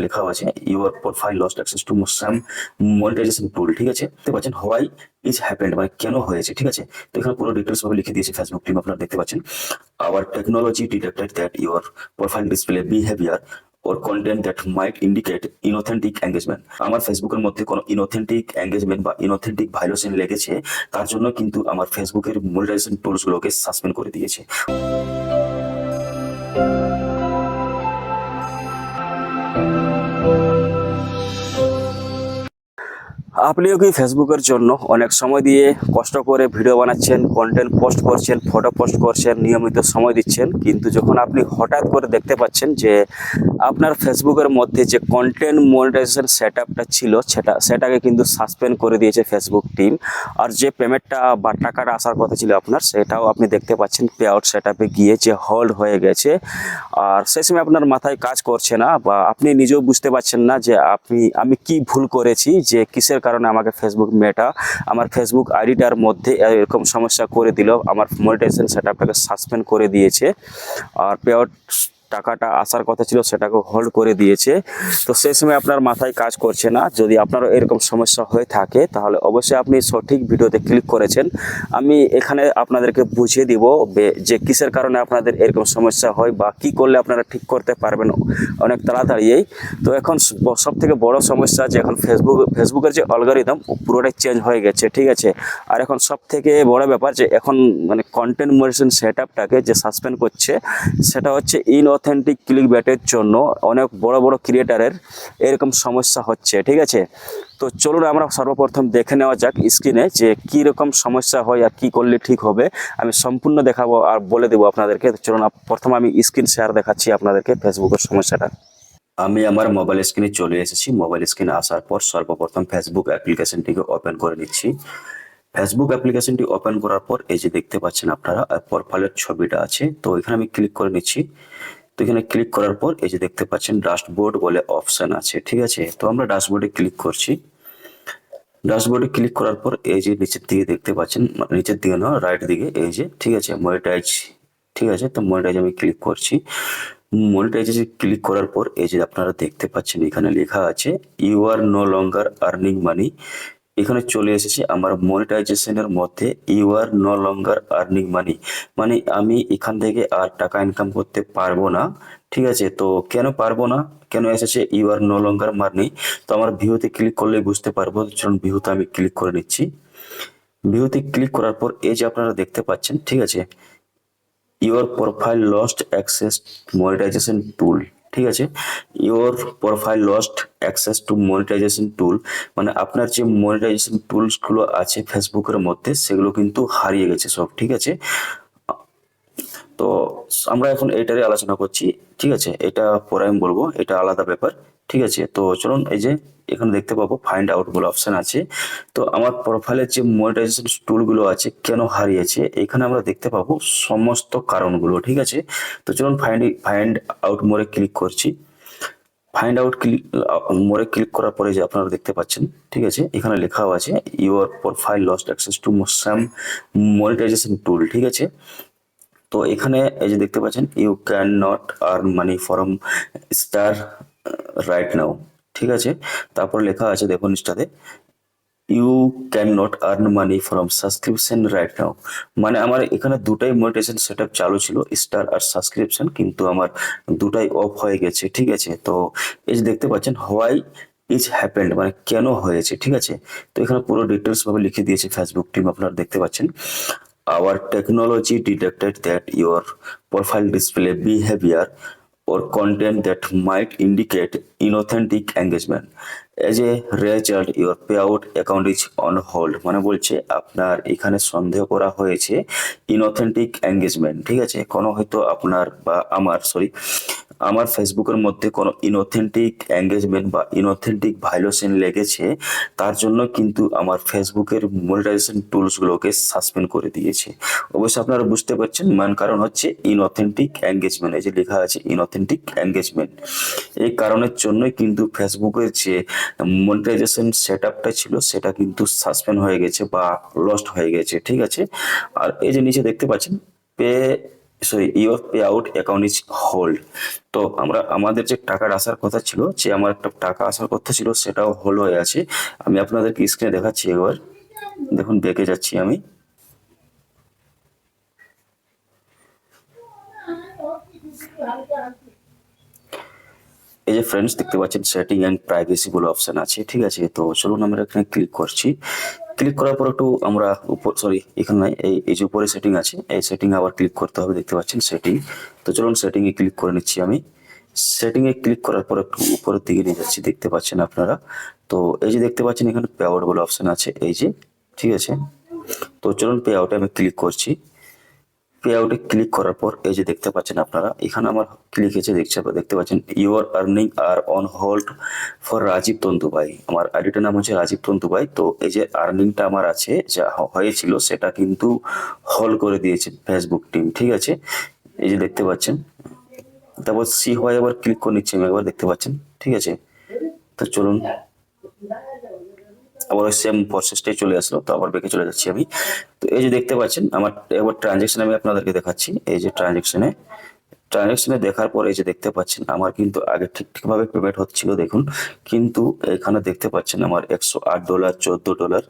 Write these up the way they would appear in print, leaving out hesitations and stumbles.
লেখা আছে your profile lost access to some monetization tool. ঠিক আছে, দেখতে পাচ্ছেন হোয়াই ইজ হ্যাপেন্ড মানে কেন হয়েছে। ঠিক আছে, তো এখানে পুরো ডিটেলস ভাবে লিখে দিয়েছে ফেসবুক টিম, আপনারা দেখতে পাচ্ছেন। Our technology detected that your profile display behaviour or content that might indicate inauthentic engagement. আমার ফেসবুকের মধ্যে কোনো ইনঅথেন্টিক এঙ্গেজমেন্ট বা ইনঅথেন্টিক ভায়োলেশন লেগেছে, তার জন্য কিন্তু আমার ফেসবুকের মনিটাইজেশন টুলস গুলোকে সাসপেন্ড করে দিয়েছে। আপনিও কি ফেসবুকের জন্য অনেক সময় দিয়ে কষ্ট করে ভিডিও বানাচ্ছেন, কন্টেন্ট পোস্ট করছেন, ফটো পোস্ট করছেন, নিয়মিত সময় দিচ্ছেন, কিন্তু যখন আপনি হঠাৎ করে দেখতে পাচ্ছেন যে আপনার ফেসবুকের মধ্যে যে কন্টেন্ট মনিটাইজেশন সেটআপটা ছিল সেটাকে কিন্তু সাসপেন্ড করে দিয়েছে ফেসবুক টিম। আর যে পেমেন্টটা বা টাকাটা আসার কথা ছিল আপনার, সেটাও আপনি দেখতে পাচ্ছেন পে আউট সেটআপে গিয়ে যে হোল্ড হয়ে গেছে। আর সেই সময় আপনার মাথায় কাজ করছে না বা আপনি নিজেও বুঝতে পারছেন না যে আমি কি ভুল করেছি, যে কিসের কারণে আমাকে ফেসবুক মেটা আমার ফেসবুক আইডিটার মধ্যে এরকম সমস্যা করে দিল, আমার মনিটাইজেশন সেটআপটাকে সাসপেন্ড করে দিয়েছে আর পে আউট টাকাটা আসার কথা ছিল সেটাকে হোল্ড করে দিয়েছে। তো সেই সময় আপনার মাথায় কাজ করছে না। যদি আপনারও এরকম সমস্যা হয়ে থাকে তাহলে অবশ্যই আপনি সঠিক ভিডিওতে ক্লিক করেছেন। আমি এখানে আপনাদেরকে বুঝিয়ে দিব যে কিসের কারণে আপনাদের এরকম সমস্যা হয় বা কি করলে আপনারা ঠিক করতে পারবেন অনেক তাড়াতাড়িই। তো এখন সব থেকে বড় সমস্যা যে এখন ফেসবুকের যে অ্যালগরিদম পুরোটাই চেঞ্জ হয়ে গেছে। ঠিক আছে, আর এখন সব থেকে বড় ব্যাপার যে এখন মানে কন্টেন্ট মনিটাইজেশন সেটআপটাকে যে সাসপেন্ড করছে, সেটা হচ্ছে ইনঅথেন্টিক ক্লিকব্যাটের জন্য অনেক বড় বড় ক্রিয়েটারের এরকম সমস্যা হচ্ছে। ঠিক আছে, তো চলুন আমরা সর্বপ্রথম দেখে নেওয়া যাক স্ক্রিনে যে কী রকম সমস্যা হয় আর কি করলে ঠিক হবে। আমি সম্পূর্ণ দেখাবো আর বলে দেবো আপনাদেরকে। চলুন প্রথমে আমি স্ক্রিন শেয়ার দেখাচ্ছি আপনাদেরকে ফেসবুকের সমস্যাটা। আমি আমার মোবাইল স্ক্রিনে চলে এসেছি। মোবাইল স্ক্রিনে আসার পর সর্বপ্রথম ফেসবুক অ্যাপ্লিকেশনটিকে ওপেন করে নিচ্ছি। ফেসবুক অ্যাপ্লিকেশনটি ওপেন করার পর এই যে দেখতে পাচ্ছেন আপনারা প্রোফাইলের ছবিটা আছে, তো এখানে আমি ক্লিক করে নিচ্ছি। তো এখানে ক্লিক করার পর এই যে দেখতে পাচ্ছেন ড্যাশবোর্ড বলে অপশন আছে। ঠিক আছে, তো আমরা ড্যাশবোর্ডে ক্লিক করছি। ড্যাশবোর্ডে ক্লিক করার পর এই যে নিচের দিকে দেখতে পাচ্ছেন, নিচের দিকে না রাইট দিকে, এই যে ঠিক আছে মনিটাইজ। ঠিক আছে, তো মনিটাইজ আমি ক্লিক করছি। মনিটাইজে ক্লিক করার পর এই যে আপনারা দেখতে পাচ্ছেন এখানে লেখা আছে you are no longer earning money. এখানে চলে এসেছে আমার মনিটাইজেশনের মধ্যে you are no longer earning money, মানে আমি এখান থেকে আর টাকা ইনকাম করতে পারবো না। ঠিক আছে, তো কেন পারবো না, কেন এসেছে ইউ আর নো লঙ্গার মানি, তো আমার ভিউতে ক্লিক করলে বুঝতে পারবো। চলুন ভিউতে আমি ক্লিক করে নিচ্ছি। ভিউতে ক্লিক করার পর এই যে আপনারা দেখতে পাচ্ছেন, ঠিক আছে, your profile lost access monetization tool. ঠিক আছে, your profile lost access to monetization tool, মানে আপনার যে মনিটাইজেশন টুলসগুলো আছে ফেসবুকের মধ্যে সেগুলো কিন্তু হারিয়ে গেছে সব। ঠিক আছে, তো আমরা এখন এটারই আলোচনা করছি। ঠিক আছে, এটা পরে আমি বলবো, এটা আলাদা ব্যাপার। ঠিক আছে, তো চলুন এই যে এখানে দেখতে পাবো ফাইন্ড আউট বলে অপশন আছে। তো আমার প্রোফাইলের যে মনিটাইজেশন টুলগুলো আছে কেন হারিয়েছে, এখানে আমরা দেখতে পাবো সমস্ত কারণগুলো। ঠিক আছে, তো চলুন ফাইন্ড আউট মোরে ক্লিক করছি। ফাইন্ড আউট ক্লিক মোরে ক্লিক করার পরে যে আপনারা দেখতে পাচ্ছেন, ঠিক আছে, এখানে লেখাও আছে your profile lost access to some monetization tool. ঠিক আছে, তো এখানে এই যে দেখতে পাচ্ছেন you can not earn money from star right now. ঠিক আছে, তারপর লেখা আছে দেখুন স্টারে you can not earn money from subscription right now, মানে আমার এখানে দুটাই মনিটাইজেশন সেটআপ চালু ছিল, স্টার আর সাবস্ক্রিপশন, কিন্তু আমার দুটাই অফ হয়ে গেছে। ঠিক আছে, তো এই যে দেখতে পাচ্ছেন হোয়াই ইজ হ্যাপেন্ড মানে কেন হয়েছে। ঠিক আছে, তো এখানে পুরো ডিটেলস ভাবে লিখে দিয়েছে ফেসবুক টিম, আপনারা দেখতে পাচ্ছেন। Our technology detected that your profile display behavior or content that might indicate inauthentic engagement. As a result, your payout account is on hold. মানে বলছে আপনার এখানে সন্দেহ করা হয়েছে ইনঅথেন্টিক এঙ্গেজমেন্ট। ঠিক আছে, কোনো হয়তো আপনার বা আমার ফেসবুকের মধ্যে কোনো ইনঅথেন্টিক এঙ্গেজমেন্ট বা ইনঅথেন্টিক ভায়োলেশন লেগেছে, তার জন্য কিন্তু আমার ফেসবুকের মনিটাইজেশন টুলসগুলোকে সাসপেন্ড করে দিয়েছে। অবশ্যই আপনারা বুঝতে পারছেন মান কারণ হচ্ছে ইনঅথেন্টিক এঙ্গেজমেন্ট, এই যে লেখা আছে ইনঅথেন্টিক এঙ্গেজমেন্ট। এই কারণের জন্যই কিন্তু ফেসবুকের যে মনিটাইজেশন সেটআপটা ছিল সেটা কিন্তু সাসপেন্ড হয়ে গেছে বা লস্ট হয়ে গেছে। ঠিক আছে, আর এই যে নিচে দেখতে পাচ্ছেন pay sorry, your pay out account is hold. তো আমাদের যে টাকাটা আসার কথা ছিল, যে আমার একটা টাকা আসার কথা ছিল, সেটাও হোল্ড হয়ে আছে। আমি আপনাদেরকে স্ক্রিনে দেখাচ্ছি একবার। দেখুন, ব্যাকে যাচ্ছি আমি। এই যে ফ্রেন্ডস দেখতে পাচ্ছেন, সেটিং অ্যান্ড প্রাইভেসি বলে অপশন আছে, ঠিক আছে। তো চলুন আমরা এখানে ক্লিক করছি। ক্লিক করার পর একটু আমরা উপর, সরি এখানে নয়, এই যে উপরে সেটিং আছে, এই সেটিং আবার ক্লিক করতে হবে, দেখতে পাচ্ছেন সেটিং। তো চলুন সেটিংয়ে ক্লিক করে নিচ্ছি আমি। সেটিংয়ে ক্লিক করার পর একটু উপরের দিকে নিয়ে যাচ্ছি, দেখতে পাচ্ছেন আপনারা। তো এই যে দেখতে পাচ্ছেন এখানে পে আউট বলে অপশন আছে, এই যে, ঠিক আছে। তো চলুন পে আউটে আমি ক্লিক করছি। পে আউটে ক্লিক করার পর এই যে দেখতে পাচ্ছেন আপনারা, এখানে আমার ক্লিক এসে দেখতে পাচ্ছেন your earning are on hold for Rajib Tantubai. আমার আইডিটার নাম হচ্ছে রাজীব তন্তুবাই। তো এই যে আর্নিংটা আমার আছে, যা হয়েছিল, সেটা কিন্তু হোল্ড করে দিয়েছে ফেসবুক টিম, ঠিক আছে। এই যে দেখতে পাচ্ছেন। তারপর সি হয় আবার ক্লিক করে নিচ্ছি আমি একবার, দেখতে পাচ্ছেন, ঠিক আছে। তো চলুন, আবার ওই সেম প্রসেসটাই চলে আসলো। তো আবার ব্যাকে চলে যাচ্ছি আমি। তো এই যে দেখতে পাচ্ছেন আমার একবার ট্রানজেকশন আমি আপনাদেরকে দেখাচ্ছি। এই যে ট্রানজেকশনে দেখার পরে এই যে দেখতে পাচ্ছেন আমার কিন্তু আগে ঠিকভাবে পেমেন্ট হচ্ছিল, দেখুন। কিন্তু এখানে দেখতে পাচ্ছেন আমার $108, $14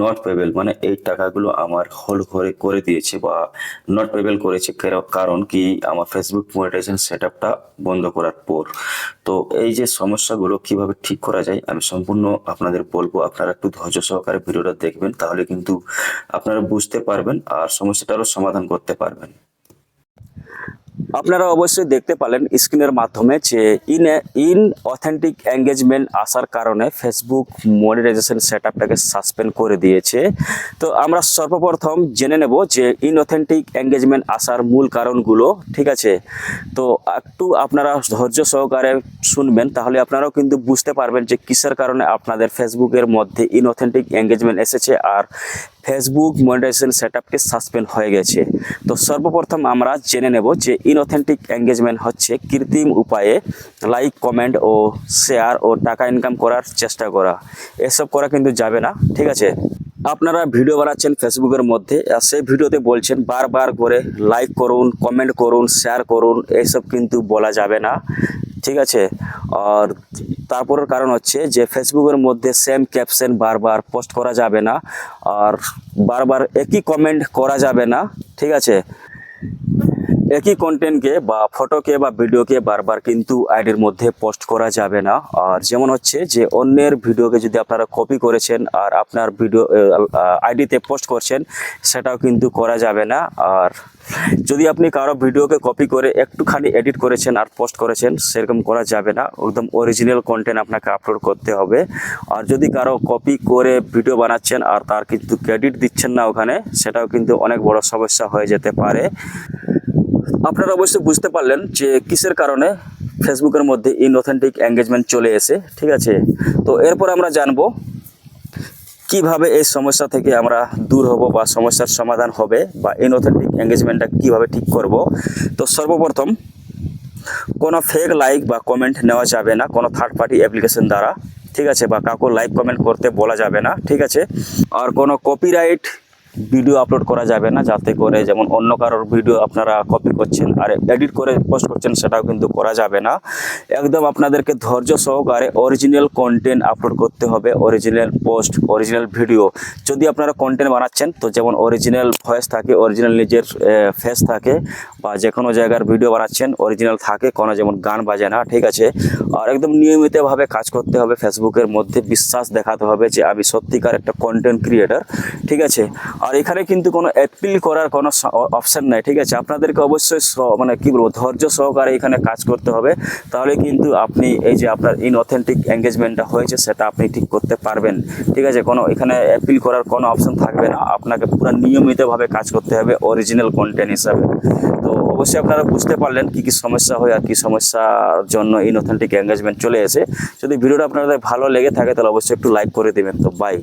নট পেবেল, মানে এই টাকাগুলো আমার হোল্ড করে দিয়েছে বা নট পেবেল করেছে। কারণ কি, আমার ফেসবুক মনিটাইজেশন সেটআপটা বন্ধ করার পর। তো এই যে সমস্যাগুলো কিভাবে ঠিক করা যায় আমি সম্পূর্ণ আপনাদের বলবো। আপনারা একটু ধৈর্য সহকারে ভিডিওটা দেখবেন, তাহলে কিন্তু আপনারা বুঝতে পারবেন আর সমস্যাটারও সমাধান করতে পারবেন। আপনারা অবশ্যই দেখতে পেলেন স্ক্রিনের মাধ্যমে যে ইন অথেন্টিক এঙ্গেজমেন্ট আসার কারণে ফেসবুক মনিটাইজেশন সেটআপটাকে সাসপেন্ড করে দিয়েছে। তো আমরা সর্বপ্রথম জেনে নেব যে ইন অথেন্টিক এঙ্গেজমেন্ট আসার মূল কারণগুলো, ঠিক আছে। তো একটু আপনারা ধৈর্য সহকারে শুনবেন, তাহলে আপনারাও কিন্তু বুঝতে পারবেন যে কিসের কারণে আপনাদের ফেসবুকের মধ্যে ইন অথেন্টিক এঙ্গেজমেন্ট এসেছে আর ফেসবুক মনিটাইজেশন সেটআপটি সাসপেন্ড হয়ে গেছে। তো সর্বপ্রথম আমরা জেনে নেব যে ইনঅথেন্টিক এঙ্গেজমেন্ট হচ্ছে কৃত্রিম উপায়ে লাইক, কমেন্ট ও শেয়ার ও টাকা ইনকাম করার চেষ্টা করা। এসব করা কিন্তু যাবে না, ঠিক আছে। আপনারা ভিডিও বানাচ্ছেন ফেসবুকের মধ্যে, আর সেই ভিডিওতে বলছেন বারবার করে লাইক করুন, কমেন্ট করুন, শেয়ার করুন, এইসব কিন্তু বলা যাবে না, ঠিক আছে। আর তারপরের কারণ হচ্ছে যে ফেসবুকের মধ্যে সেম ক্যাপশন বারবার পোস্ট করা যাবে না, আর বারবার একই কমেন্ট করা যাবে না, ঠিক আছে। একই কন্টেন্টকে বা ফটোকে বা ভিডিওকে বারবার কিন্তু আইডির মধ্যে পোস্ট করা যাবে না। আর যেমন হচ্ছে যে অন্যের ভিডিওকে যদি আপনারা কপি করেছেন আর আপনার ভিডিও আইডিতে পোস্ট করছেন, সেটাও কিন্তু করা যাবে না। আর যদি আপনি কারো ভিডিওকে কপি করে একটুখানি এডিট করেছেন আর পোস্ট করেছেন, সেরকম করা যাবে না। একদম অরিজিনাল কন্টেন্ট আপনাকে আপলোড করতে হবে। আর যদি কারো কপি করে ভিডিও বানাচ্ছেন আর তার কিন্তু ক্রেডিট দিচ্ছেন না ওখানে, সেটাও কিন্তু অনেক বড় সমস্যা হয়ে যেতে পারে। আপনারা অবশ্যই বুঝতে পারলেন যে কিসের কারণে ফেসবুকের মধ্যে ইনঅথেন্টিক এঙ্গেজমেন্ট চলে এসে, ঠিক আছে। তো এরপর আমরা জানবো কিভাবে এই সমস্যা থেকে আমরা দূর হব বা সমস্যার সমাধান হবে বা ইনঅথেন্টিক এঙ্গেজমেন্টটা কিভাবে ঠিক করব। তো সর্বপ্রথম কোনো ফেক লাইক বা কমেন্ট নেওয়া যাবে না কোনো থার্ড পার্টি অ্যাপ্লিকেশন দ্বারা, ঠিক আছে, বা কাউকে লাইক কমেন্ট করতে বলা যাবে না, ঠিক আছে। আর কোনো কপিরাইট ভিডিও আপলোড করা যাবে না, যাতে করে যেমন অন্য কারোর ভিডিও আপনারা কপি করছেন আর এডিট করে পোস্ট করছেন, সেটাও কিন্তু করা যাবে না। একদম আপনাদেরকে ধৈর্য সহকারে অরিজিনাল কন্টেন্ট আপলোড করতে হবে, অরিজিনাল পোস্ট, অরিজিনাল ভিডিও। যদি আপনারা কন্টেন্ট বানাচ্ছেন, তো যেমন অরিজিনাল ভয়েস থাকে, অরিজিনাল নিজের ফেস থাকে, বা যে কোনো জায়গার ভিডিও বানাচ্ছেন অরিজিনাল থাকে, কোনো যেমন গান বাজে না, ঠিক আছে। আর একদম নিয়মিতভাবে কাজ করতে হবে ফেসবুকের মধ্যে, বিশ্বাস দেখাতে হবে যে আমি সত্যিকার একটা কন্টেন্ট ক্রিয়েটার, ঠিক আছে। আর এখানে কিন্তু কোনো অ্যাপিল করার কোনো অপশান নাই, ঠিক আছে। আপনাদেরকে অবশ্যই মানে কি বলবো, ধৈর্য সহকারে এখানে কাজ করতে হবে, তাহলে কিন্তু আপনি এই যে আপনার ইনঅথেন্টিক এঙ্গেজমেন্টটা হয়েছে সেটা আপনি ঠিক করতে পারবেন, ঠিক আছে। কোনো এখানে অ্যাপিল করার কোনো অপশান থাকবে না, আপনাকে পুরো নিয়মিতভাবে কাজ করতে হবে অরিজিনাল কন্টেন্ট হিসাবে। তো অবশ্যই আপনারা বুঝতে পারলেন কি কি সমস্যা হয় আর কি সমস্যার জন্য ইনঅথেন্টিক এঙ্গেজমেন্ট চলে এসে। যদি ভিডিওটা আপনাদের ভালো লেগে থাকে তাহলে অবশ্যই একটু লাইক করে দেবেন। তো বাই।